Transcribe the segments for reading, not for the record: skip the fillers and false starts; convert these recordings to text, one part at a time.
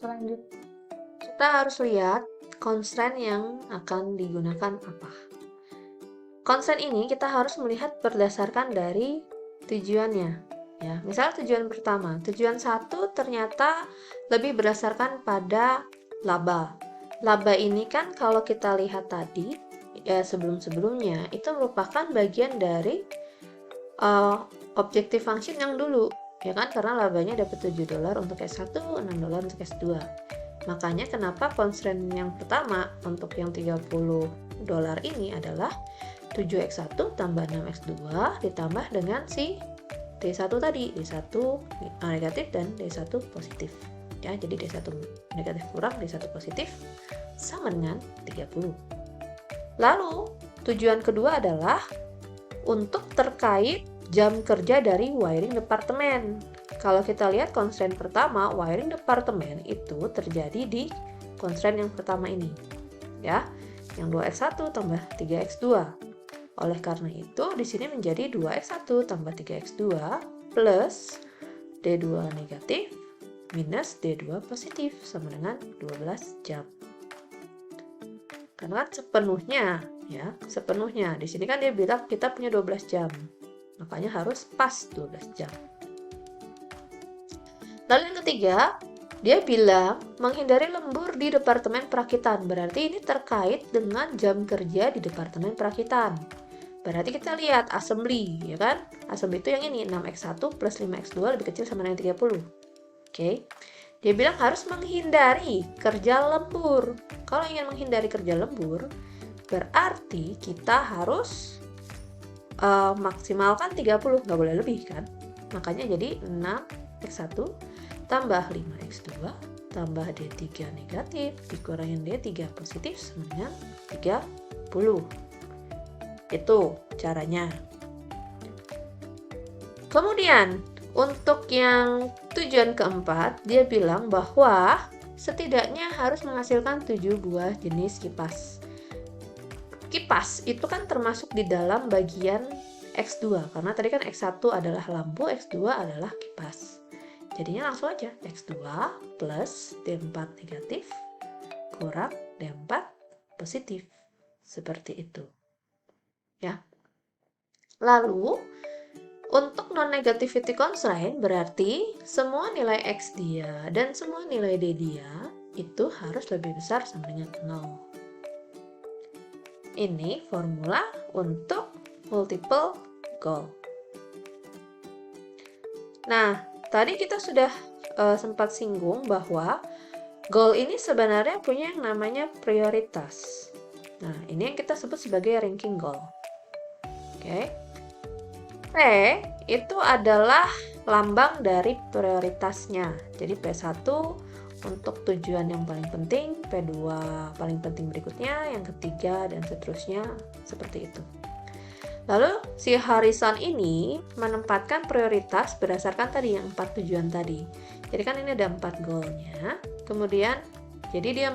Selanjutnya, kita harus lihat constraint yang akan digunakan apa. Constraint ini kita harus melihat berdasarkan dari tujuannya. Ya, misal tujuan pertama, tujuan 1 ternyata lebih berdasarkan pada laba. Laba ini kan kalau kita lihat tadi, ya sebelum-sebelumnya, itu merupakan bagian dari objective function yang dulu, ya kan, karena labanya dapat $7 untuk S1, $6 untuk S2. Makanya kenapa constraint yang pertama untuk yang $30 ini adalah 7x1 tambah 6x2 ditambah dengan si D1 tadi, D1 negatif dan D1 positif. Ya, jadi D1 negatif kurang D1 positif sama dengan 30. Lalu, tujuan kedua adalah untuk terkait jam kerja dari wiring departemen. Kalau kita lihat constraint pertama, wiring departemen itu terjadi di constraint yang pertama ini. Ya, yang 2x1 tambah 3x2. Oleh karena itu, di sini menjadi 2x1 tambah 3x2 plus D2 negatif minus D2 positif sama dengan 12 jam. Karena sepenuhnya, ya, sepenuhnya. Di sini kan dia bilang kita punya 12 jam. Makanya harus pas 12 jam. Lalu yang ketiga, dia bilang menghindari lembur di departemen perakitan. Berarti ini terkait dengan jam kerja di departemen perakitan. Berarti kita lihat assembly, ya kan? Assembly itu yang ini, 6x1 plus 5x2 lebih kecil sama dengan 30. Oke. Dia bilang harus menghindari kerja lembur. Kalau ingin menghindari kerja lembur, berarti kita harus maksimalkan 30, nggak boleh lebih kan? Makanya jadi 6x1 tambah 5x2 tambah D3 negatif dikurangin D3 positif sama dengan 30. Itu caranya. Kemudian, untuk yang tujuan keempat, dia bilang bahwa setidaknya harus menghasilkan 7 buah jenis kipas. Kipas itu kan termasuk di dalam bagian X2, karena tadi kan X1 adalah lampu, X2 adalah kipas. Jadinya langsung aja, X2 plus D4 negatif kurang D4 positif. Seperti itu. Ya. Lalu, untuk non-negativity constraint berarti semua nilai X dia dan semua nilai D dia itu harus lebih besar sama dengan 0. Ini formula untuk multiple goal. Nah, tadi kita sudah sempat singgung bahwa goal ini sebenarnya punya yang namanya prioritas. Nah, ini yang kita sebut sebagai ranking goal. Oke. P itu adalah lambang dari prioritasnya. Jadi P1 untuk tujuan yang paling penting, P2 paling penting berikutnya, yang ketiga dan seterusnya seperti itu. Lalu si Harrison ini menempatkan prioritas berdasarkan tadi yang 4 tujuan tadi. Jadi kan ini ada 4 goalnya. Kemudian jadi dia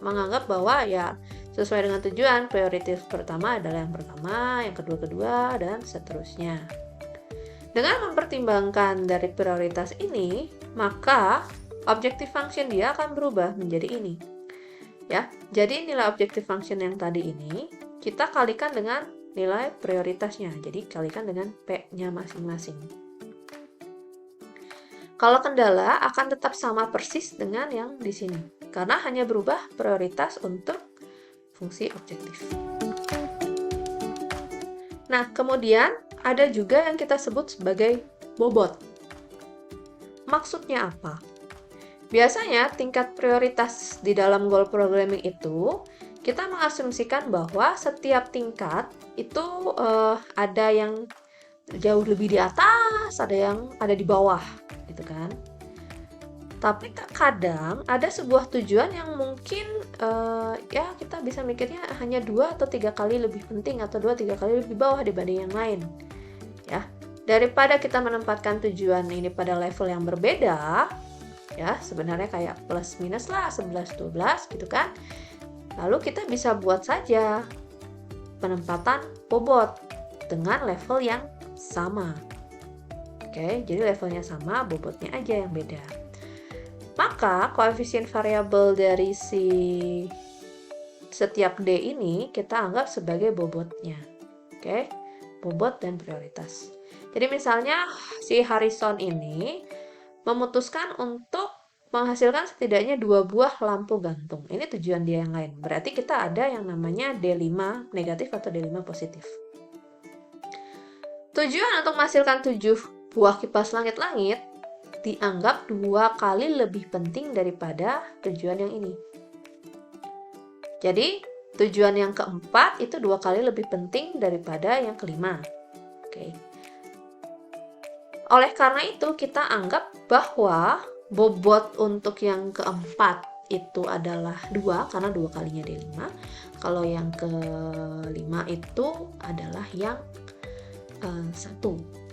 menganggap bahwa ya sesuai dengan tujuan, prioritas pertama adalah yang pertama, yang kedua, dan seterusnya. Dengan mempertimbangkan dari prioritas ini, maka objective function dia akan berubah menjadi ini. Ya, jadi nilai objective function yang tadi ini, kita kalikan dengan nilai prioritasnya. Jadi, kalikan dengan P-nya masing-masing. Kalau kendala akan tetap sama persis dengan yang di sini, karena hanya berubah prioritas untuk fungsi objektif. Nah, kemudian ada juga yang kita sebut sebagai bobot. Maksudnya apa? Biasanya tingkat prioritas di dalam goal programming itu kita mengasumsikan bahwa setiap tingkat itu ada yang jauh lebih di atas, ada yang ada di bawah, gitu kan. Tapi kadang ada sebuah tujuan yang mungkin ya kita bisa mikirnya hanya 2 atau 3 kali lebih penting atau 2-3 kali lebih bawah dibanding yang lain. Ya, daripada kita menempatkan tujuan ini pada level yang berbeda, ya sebenarnya kayak plus minus lah 11-12 gitu kan. Lalu kita bisa buat saja penempatan bobot dengan level yang sama. Oke, jadi levelnya sama, bobotnya aja yang beda. Maka koefisien variabel dari setiap D ini kita anggap sebagai bobotnya. Oke, bobot dan prioritas. Jadi misalnya si Harrison ini memutuskan untuk menghasilkan setidaknya 2 buah lampu gantung. Ini tujuan dia yang lain. Berarti kita ada yang namanya D5 negatif atau D5 positif. Tujuan untuk menghasilkan 7 buah kipas langit-langit dianggap 2 kali lebih penting daripada tujuan yang ini. Jadi, tujuan yang keempat itu 2 kali lebih penting daripada yang kelima. Oke. Oleh karena itu, kita anggap bahwa bobot untuk yang keempat itu adalah 2, karena 2 kalinya D5. Kalau yang kelima itu adalah yang 1.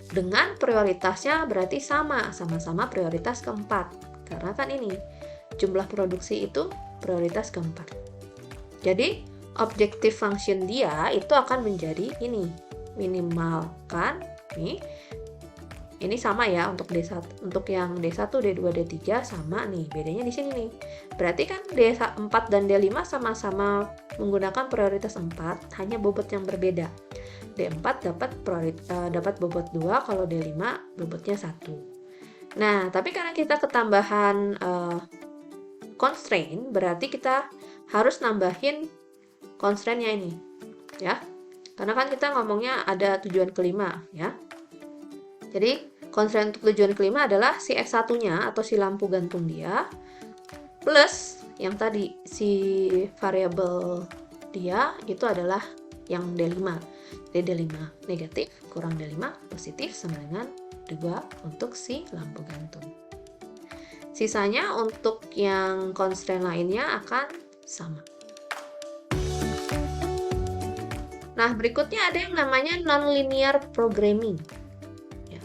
Dengan prioritasnya berarti sama-sama prioritas keempat. Karena kan ini, jumlah produksi itu prioritas keempat. Jadi, objective function dia itu akan menjadi ini, minimalkan nih. Ini sama ya untuk D1, untuk yang D1, D2, D3 sama nih. Bedanya di sini nih. Berarti kan D4 dan D5 sama-sama menggunakan prioritas 4, hanya bobot yang berbeda. D4 dapat bobot 2, kalau D5 bobotnya 1. Nah, tapi karena kita ketambahan constraint, berarti kita harus nambahin constraint-nya ini, ya. Karena kan kita ngomongnya ada tujuan kelima, ya. Jadi, constraint untuk tujuan kelima adalah si X1-nya atau si lampu gantung dia, plus yang tadi, si variabel dia itu adalah yang D5. Jadi D5 negatif kurang D5 positif sama dengan 2 untuk si lampu gantung. Sisanya untuk yang constraint lainnya akan sama. Nah, berikutnya ada yang namanya nonlinear programming. Ya.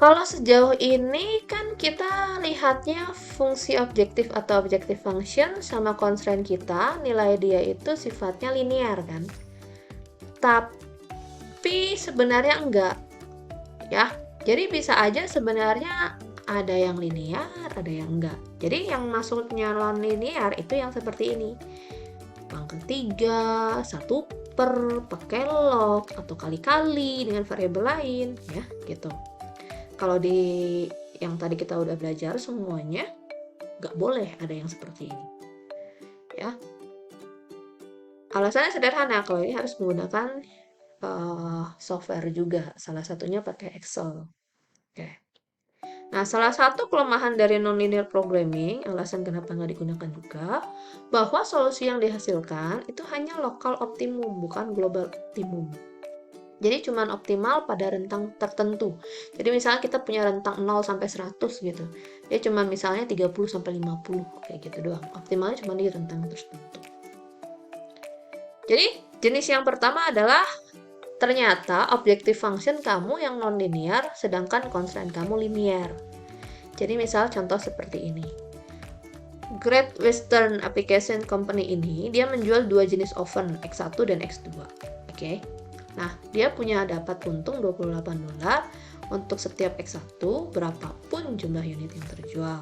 Kalau sejauh ini kan kita lihatnya fungsi objektif atau objective function sama constraint kita, nilai dia itu sifatnya linear kan. Tapi sebenarnya enggak. Ya. Jadi bisa aja sebenarnya ada yang linear, ada yang enggak. Jadi yang maksudnya non-linear itu yang seperti ini. Pangkat 3, 1 per, pakai log, atau kali-kali dengan variabel lain, ya, gitu. Kalau di yang tadi kita udah belajar semuanya, nggak boleh ada yang seperti ini. Ya. Alasannya sederhana, kalau ini harus menggunakan software juga, salah satunya pakai Excel. Oke. Nah, salah satu kelemahan dari nonlinear programming, alasan kenapa nggak digunakan juga, bahwa solusi yang dihasilkan itu hanya lokal optimum, bukan global optimum. Jadi cuma optimal pada rentang tertentu. Jadi misalnya kita punya rentang 0 sampai 100 gitu. Dia cuma misalnya 30 sampai 50 kayak gitu doang. Optimalnya cuma di rentang tertentu. Jadi jenis yang pertama adalah ternyata objective function kamu yang non-linear, sedangkan constraint kamu linear. Jadi misal contoh seperti ini. Great Western Application Company ini, dia menjual 2 jenis oven, X1 dan X2. Oke. Nah, dia punya dapat untung $28 untuk setiap X1, berapapun jumlah unit yang terjual.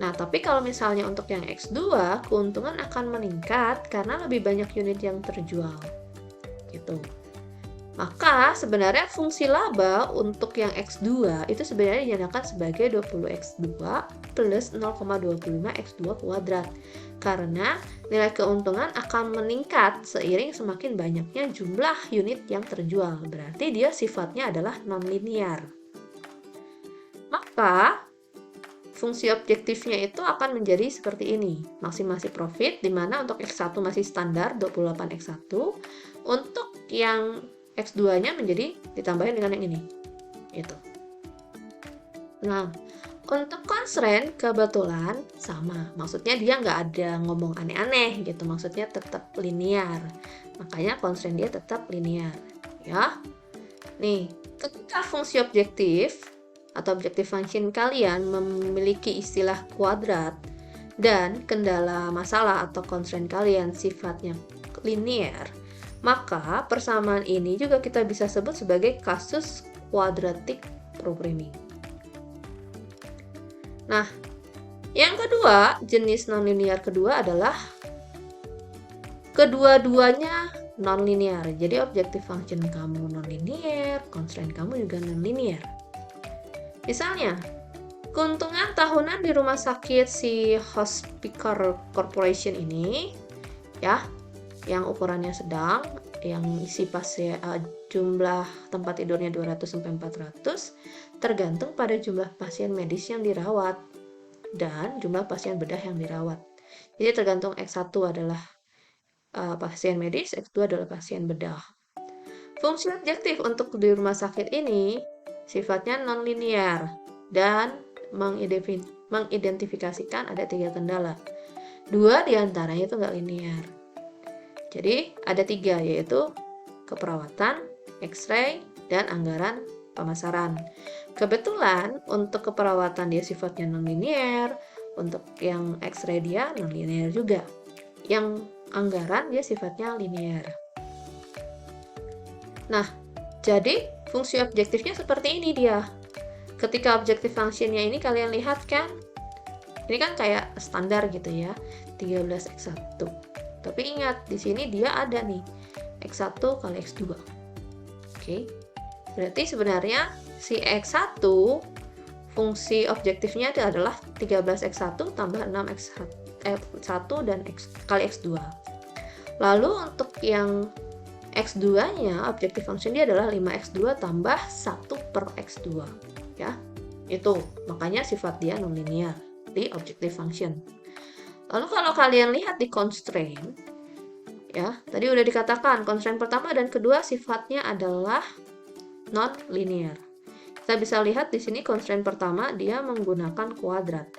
Nah, tapi kalau misalnya untuk yang X2, keuntungan akan meningkat karena lebih banyak unit yang terjual. Gitu. Maka sebenarnya fungsi laba untuk yang X2 itu sebenarnya dinyatakan sebagai 20X2 plus 0,25X2 kuadrat. Karena nilai keuntungan akan meningkat seiring semakin banyaknya jumlah unit yang terjual. Berarti dia sifatnya adalah nonlinear. Maka fungsi objektifnya itu akan menjadi seperti ini. Maksimasi profit, di mana untuk X1 masih standar 28X1. Untuk yang X2-nya menjadi ditambahin dengan yang ini. Gitu. Nah, untuk constraint kebetulan sama. Maksudnya dia nggak ada ngomong aneh-aneh gitu. Maksudnya tetap linear. Makanya constraint dia tetap linear. Ya. Nih, ketika fungsi objektif atau objective function kalian memiliki istilah kuadrat dan kendala masalah atau constraint kalian sifatnya linear, maka persamaan ini juga kita bisa sebut sebagai kasus quadratic programming. Nah, yang kedua, jenis nonlinear kedua adalah kedua-duanya nonlinear. Jadi objective function kamu nonlinear, constraint kamu juga nonlinear. Misalnya, keuntungan tahunan di rumah sakit si Hospicare Corporation ini, ya, yang ukurannya sedang, yang isi pasien jumlah tempat tidurnya 200-400, tergantung pada jumlah pasien medis yang dirawat dan jumlah pasien bedah yang dirawat. Jadi tergantung X1 adalah pasien medis, X2 adalah pasien bedah. Fungsi objektif untuk di rumah sakit ini sifatnya nonlinear dan mengidentifikasikan ada 3 kendala. 2 diantaranya itu nggak linear. Jadi ada 3, yaitu keperawatan, X-ray, dan anggaran pemasaran. Kebetulan untuk keperawatan dia sifatnya nonlinear, untuk yang X-ray dia nonlinear juga. Yang anggaran dia sifatnya linear. Nah, jadi fungsi objektifnya seperti ini dia. Ketika objective functionnya ini kalian lihat kan, ini kan kayak standar gitu ya, 13x1. Tapi ingat, di sini dia ada nih, x1 kali x2. Oke, berarti sebenarnya si x1, fungsi objektifnya adalah 13x1 tambah 6x1 dan kali x2. Lalu untuk yang x2-nya, objective function dia adalah 5x2 tambah 1 per x2. Ya, itu makanya sifat dia nonlinear di objective function. Lalu kalau kalian lihat di constraint, ya, tadi udah dikatakan constraint pertama dan kedua sifatnya adalah non-linear. Kita bisa lihat di sini constraint pertama dia menggunakan kuadrat.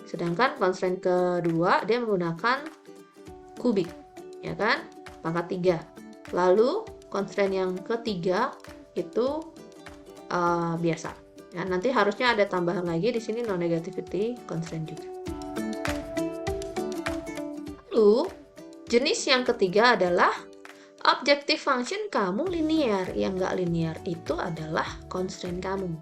Sedangkan constraint kedua dia menggunakan kubik, ya kan? Pangkat 3. Lalu constraint yang ketiga itu biasa. Ya, nanti harusnya ada tambahan lagi di sini non-negativity constraint juga. Lalu, jenis yang ketiga adalah objective function kamu linear. Yang nggak linear itu adalah constraint kamu.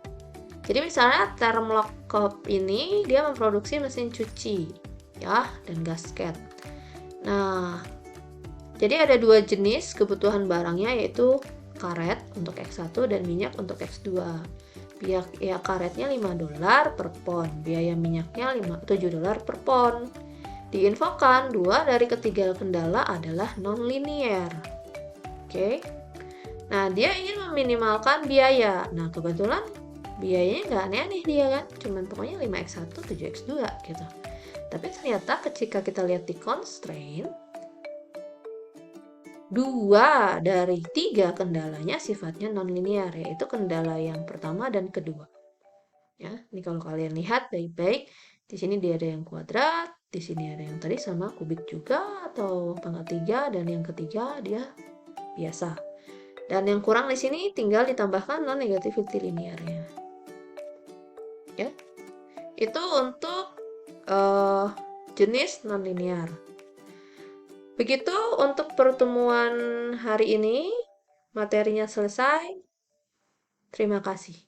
Jadi misalnya thermolockup ini dia memproduksi mesin cuci, ya, dan gasket. Nah, jadi ada 2 jenis kebutuhan barangnya, yaitu karet untuk X1 dan minyak untuk X2. Biaya karetnya $5 per pon, biaya minyaknya $7 per pon. Diinfokan 2 dari ketiga kendala adalah non-linear. Oke. Nah, dia ingin meminimalkan biaya. Nah, kebetulan biayanya nggak aneh-aneh dia kan, cuman pokoknya 5x1, 7x2 gitu. Tapi ternyata ketika kita lihat di constraint, 2 dari 3 kendalanya sifatnya non-linear, yaitu kendala yang pertama dan kedua. Ya, ini kalau kalian lihat baik-baik, di sini dia ada yang kuadrat, di sini ada yang tadi sama kubik juga atau pangkat 3, dan yang ketiga dia biasa. Dan yang kurang di sini tinggal ditambahkan non-negativity linearnya. Ya. Itu untuk jenis non-linear. Begitu untuk pertemuan hari ini, materinya selesai. Terima kasih.